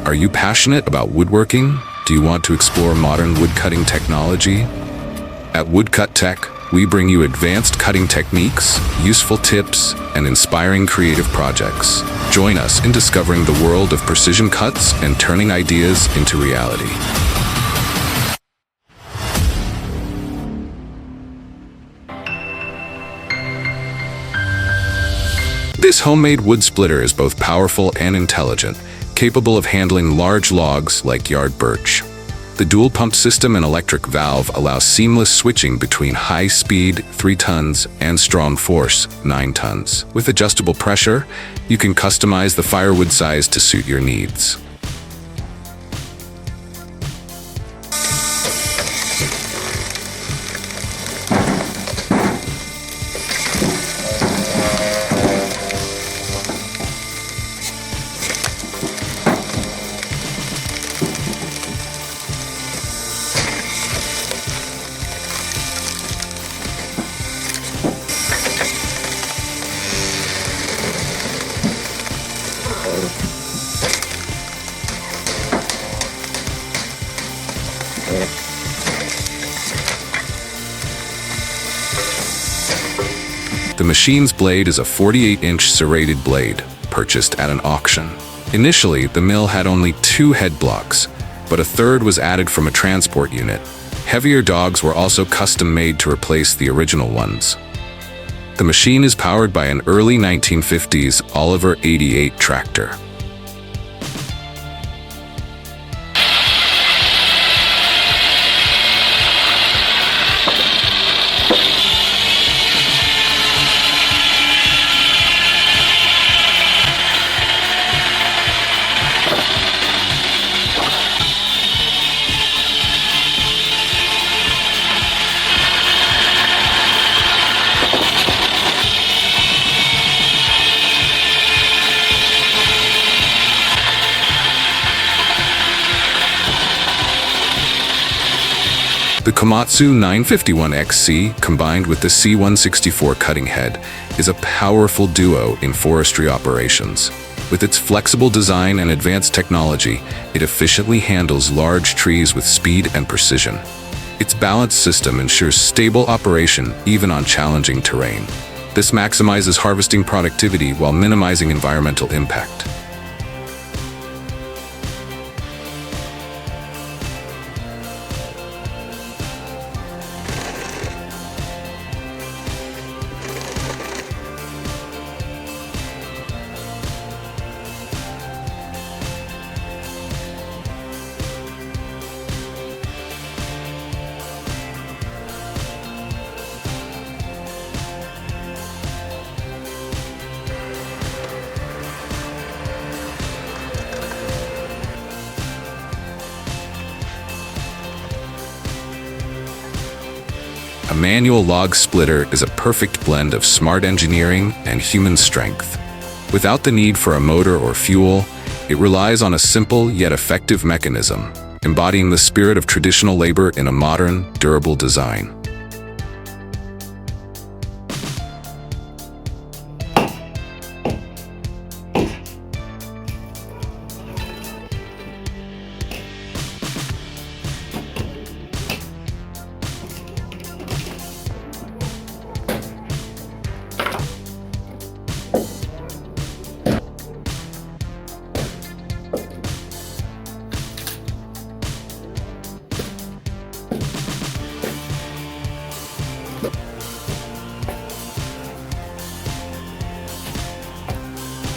Are you passionate about woodworking? Do you want to explore modern woodcutting technology? At Woodcut Tech, we bring you advanced cutting techniques, useful tips, and inspiring creative projects. Join us in discovering the world of precision cuts and turning ideas into reality. This homemade wood splitter is both powerful and intelligent, capable of handling large logs like yard birch. The dual pump system and electric valve allow seamless switching between high speed 3 tons and strong force 9 tons. With adjustable pressure, you can customize the firewood size to suit your needs. The machine's blade is a 48-inch serrated blade, purchased at an auction. Initially, the mill had only 2 head blocks, but a third was added from a transport unit. Heavier dogs were also custom-made to replace the original ones. The machine is powered by an early 1950s Oliver 88 tractor. The Komatsu 951XC, combined with the C164 cutting head, is a powerful duo in forestry operations. With its flexible design and advanced technology, it efficiently handles large trees with speed and precision. Its balanced system ensures stable operation even on challenging terrain. This maximizes harvesting productivity while minimizing environmental impact. A manual log splitter is a perfect blend of smart engineering and human strength. Without the need for a motor or fuel, it relies on a simple yet effective mechanism, embodying the spirit of traditional labor in a modern, durable design.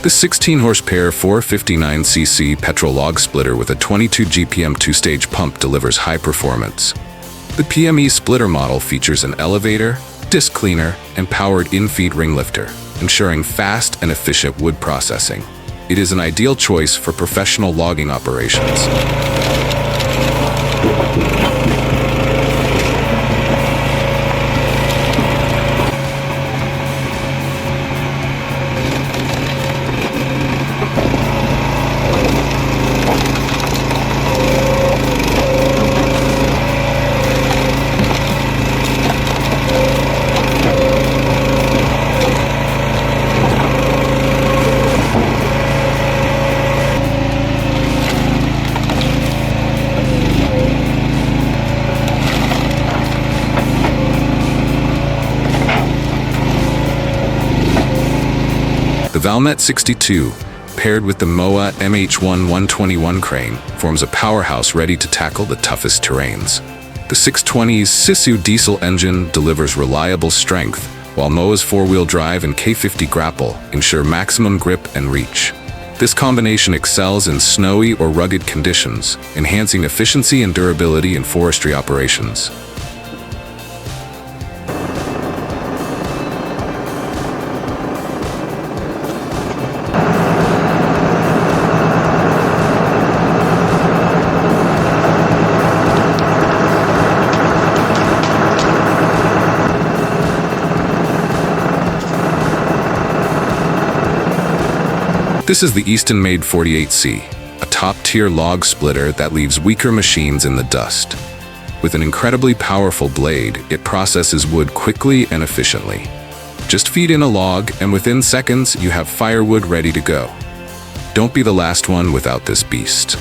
The 16-horsepower 459cc petrol log splitter with a 22 GPM 2-stage pump delivers high performance. The PME splitter model features an elevator, disc cleaner, and powered in-feed ring lifter, ensuring fast and efficient wood processing. It is an ideal choice for professional logging operations. Valmet 62, paired with the MOA MH1-121 crane, forms a powerhouse ready to tackle the toughest terrains. The 620's Sisu diesel engine delivers reliable strength, while MOA's four-wheel drive and K50 grapple ensure maximum grip and reach. This combination excels in snowy or rugged conditions, enhancing efficiency and durability in forestry operations. This is the Easton-made 48C, a top-tier log splitter that leaves weaker machines in the dust. With an incredibly powerful blade, it processes wood quickly and efficiently. Just feed in a log, and within seconds, you have firewood ready to go. Don't be the last one without this beast.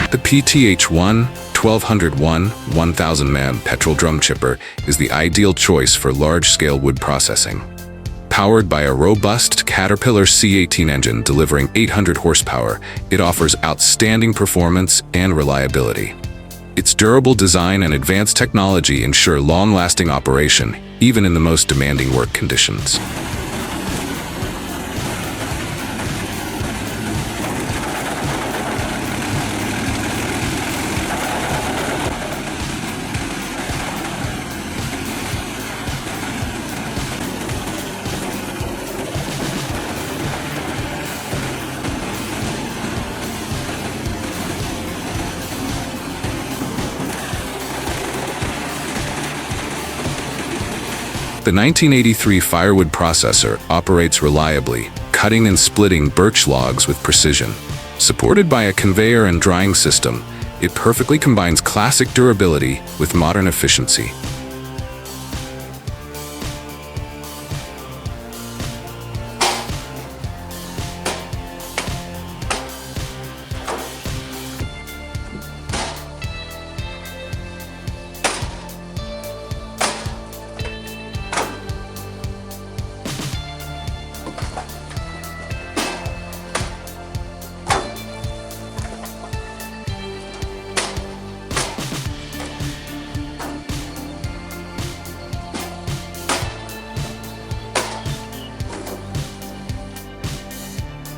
The PTH-1 1201 1000-man petrol drum chipper is the ideal choice for large-scale wood processing. Powered by a robust Caterpillar C18 engine delivering 800 horsepower, it offers outstanding performance and reliability. Its durable design and advanced technology ensure long-lasting operation, even in the most demanding work conditions. The 1983 firewood processor operates reliably, cutting and splitting birch logs with precision. Supported by a conveyor and drying system, it perfectly combines classic durability with modern efficiency.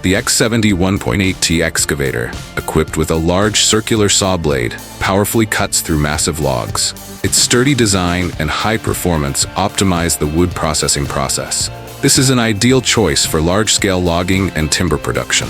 The X70 1.8T excavator, equipped with a large circular saw blade, powerfully cuts through massive logs. Its sturdy design and high performance optimize the wood processing process. This is an ideal choice for large-scale logging and timber production.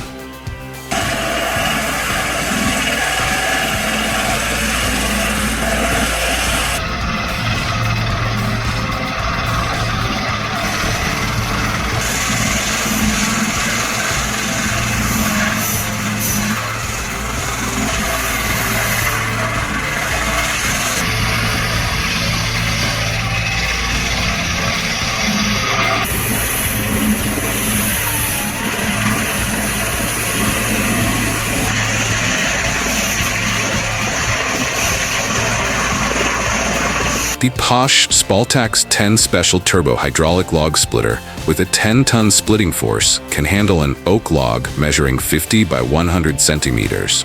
The Posh Spaltax 10 Special Turbo Hydraulic Log Splitter with a 10-ton splitting force can handle an oak log measuring 50 by 100 centimeters.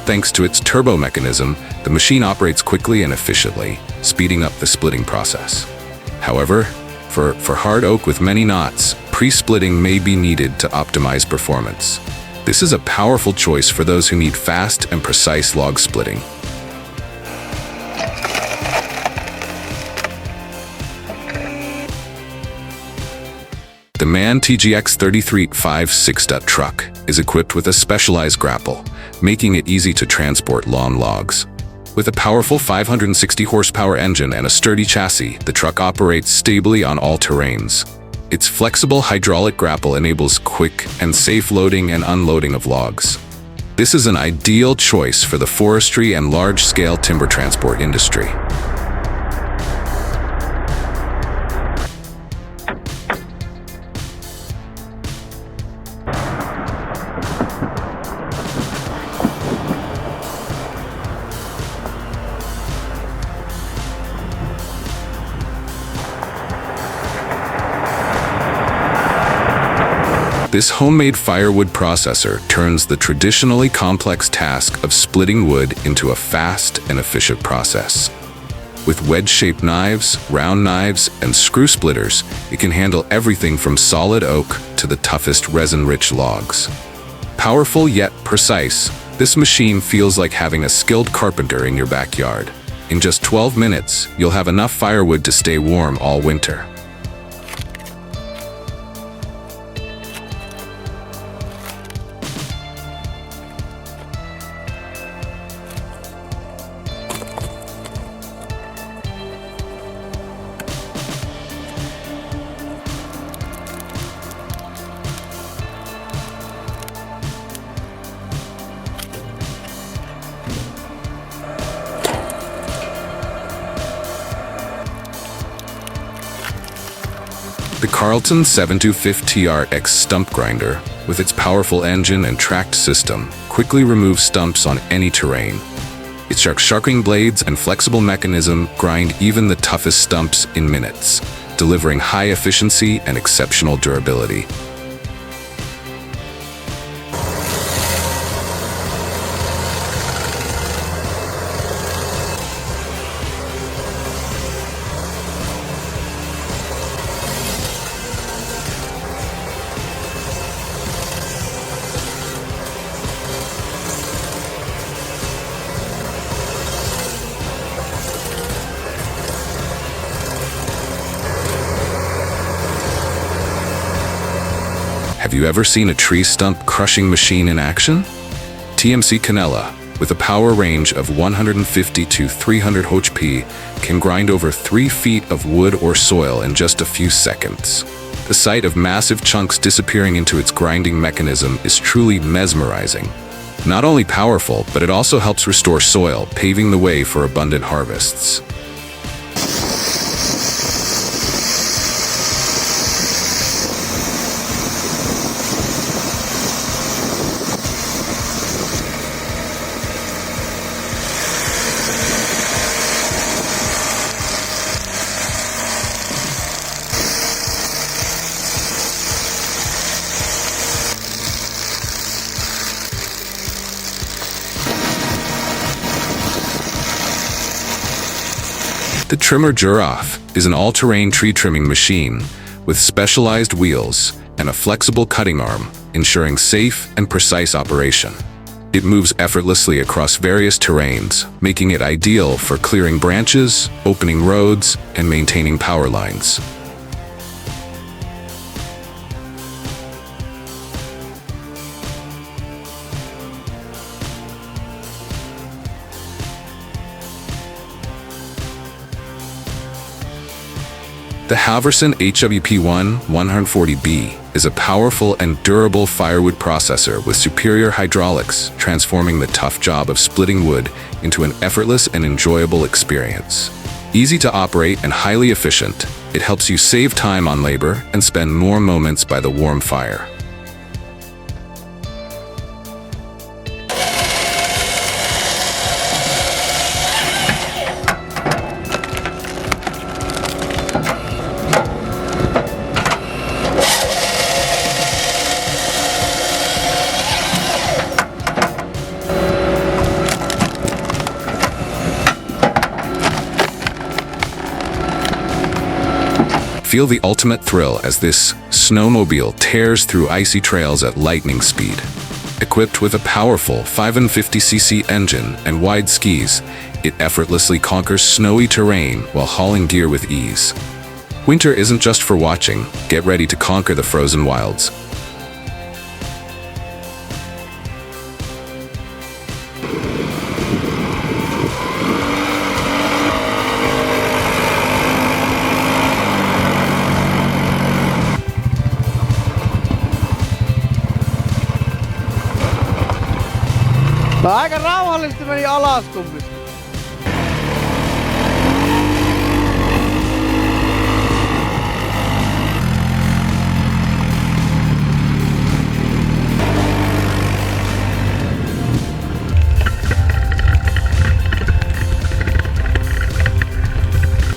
Thanks to its turbo mechanism, the machine operates quickly and efficiently, speeding up the splitting process. However, for hard oak with many knots, pre-splitting may be needed to optimize performance. This is a powerful choice for those who need fast and precise log splitting. The MAN TGX 3356 truck is equipped with a specialized grapple, making it easy to transport long logs. With a powerful 560 horsepower engine and a sturdy chassis, the truck operates stably on all terrains. Its flexible hydraulic grapple enables quick and safe loading and unloading of logs. This is an ideal choice for the forestry and large-scale timber transport industry. This homemade firewood processor turns the traditionally complex task of splitting wood into a fast and efficient process. With wedge-shaped knives, round knives, and screw splitters, it can handle everything from solid oak to the toughest resin-rich logs. Powerful yet precise, this machine feels like having a skilled carpenter in your backyard. In just 12 minutes, you'll have enough firewood to stay warm all winter. The Carlton 725TRX stump grinder, with its powerful engine and tracked system, quickly removes stumps on any terrain. Its sharp-sharpening blades and flexible mechanism grind even the toughest stumps in minutes, delivering high efficiency and exceptional durability. Have you ever seen a tree stump crushing machine in action? TMC Canella, with a power range of 150 to 300 HP, can grind over 3 feet of wood or soil in just a few seconds. The sight of massive chunks disappearing into its grinding mechanism is truly mesmerizing. Not only powerful, but it also helps restore soil, paving the way for abundant harvests. The Trimmer Giraffe is an all-terrain tree trimming machine with specialized wheels and a flexible cutting arm, ensuring safe and precise operation. It moves effortlessly across various terrains, making it ideal for clearing branches, opening roads, and maintaining power lines. The Halverson HWP1 140B is a powerful and durable firewood processor with superior hydraulics, transforming the tough job of splitting wood into an effortless and enjoyable experience. Easy to operate and highly efficient, it helps you save time on labor and spend more moments by the warm fire. Feel the ultimate thrill as this snowmobile tears through icy trails at lightning speed. Equipped with a powerful 550cc engine and wide skis, it effortlessly conquers snowy terrain while hauling gear with ease. Winter isn't just for watching. Get ready to conquer the frozen wilds. Aika rauhallisesti meni alastumista.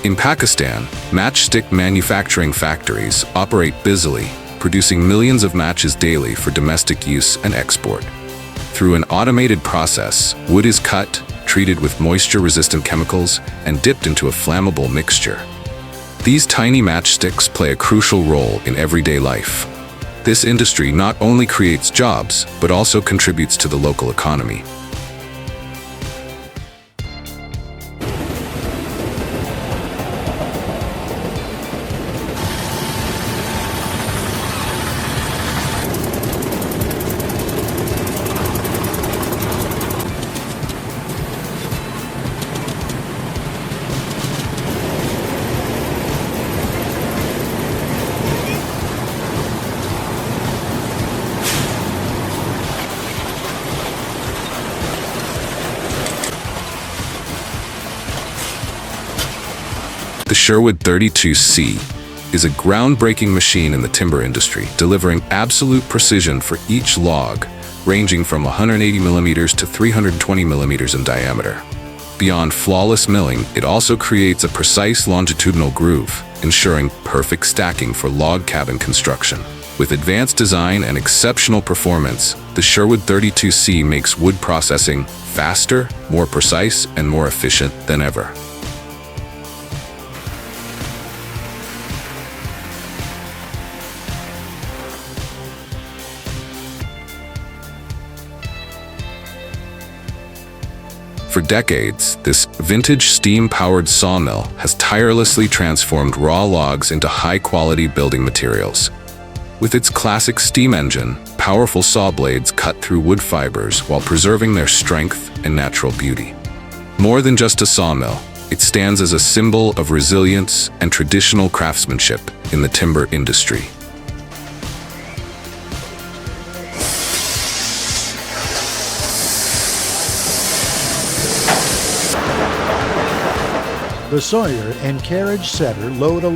In Pakistan, matchstick manufacturing factories operate busily, producing millions of matches daily for domestic use and export. Through an automated process, wood is cut, treated with moisture-resistant chemicals, and dipped into a flammable mixture. These tiny matchsticks play a crucial role in everyday life. This industry not only creates jobs, but also contributes to the local economy. The Sherwood 32C is a groundbreaking machine in the timber industry, delivering absolute precision for each log, ranging from 180 millimeters to 320 millimeters in diameter. Beyond flawless milling, it also creates a precise longitudinal groove, ensuring perfect stacking for log cabin construction. With advanced design and exceptional performance, the Sherwood 32C makes wood processing faster, more precise, and more efficient than ever. For decades, this vintage steam-powered sawmill has tirelessly transformed raw logs into high-quality building materials. With its classic steam engine, powerful saw blades cut through wood fibers while preserving their strength and natural beauty. More than just a sawmill, it stands as a symbol of resilience and traditional craftsmanship in the timber industry. The sawyer and carriage setter load a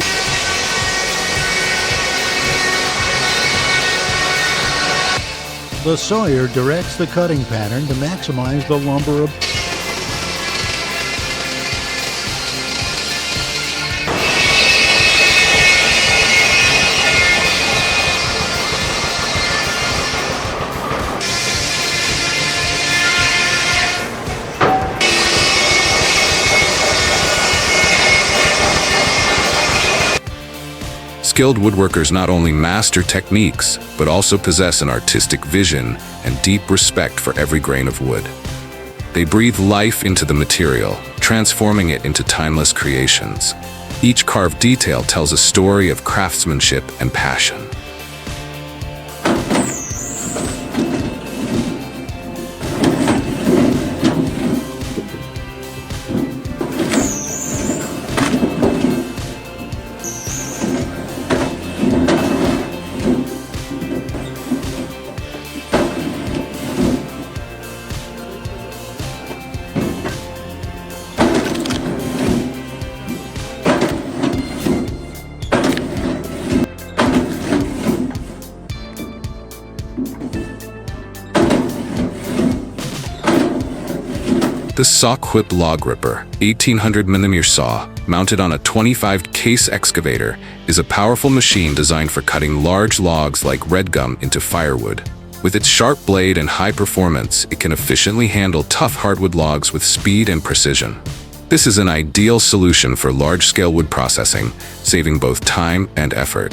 The sawyer directs the cutting pattern to maximize the lumber of Skilled woodworkers not only master techniques, but also possess an artistic vision and deep respect for every grain of wood. They breathe life into the material, transforming it into timeless creations. Each carved detail tells a story of craftsmanship and passion. The Saw-Quip Log Ripper 1800mm saw, mounted on a 25-case excavator, is a powerful machine designed for cutting large logs like red gum into firewood. With its sharp blade and high performance, it can efficiently handle tough hardwood logs with speed and precision. This is an ideal solution for large-scale wood processing, saving both time and effort.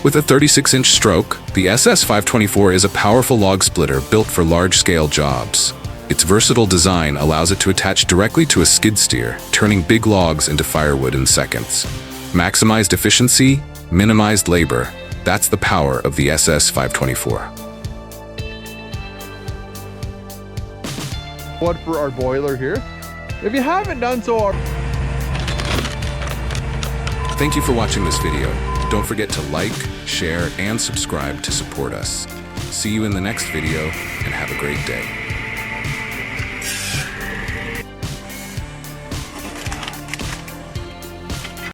With a 36-inch stroke, the SS524 is a powerful log splitter built for large-scale jobs. Its versatile design allows it to attach directly to a skid steer, turning big logs into firewood in seconds. Maximized efficiency, minimized labor. That's the power of the SS524. Wood for our boiler here. If you haven't done so, Thank you for watching this video. Don't forget to like, share, and subscribe to support us. See you in the next video, and have a great day.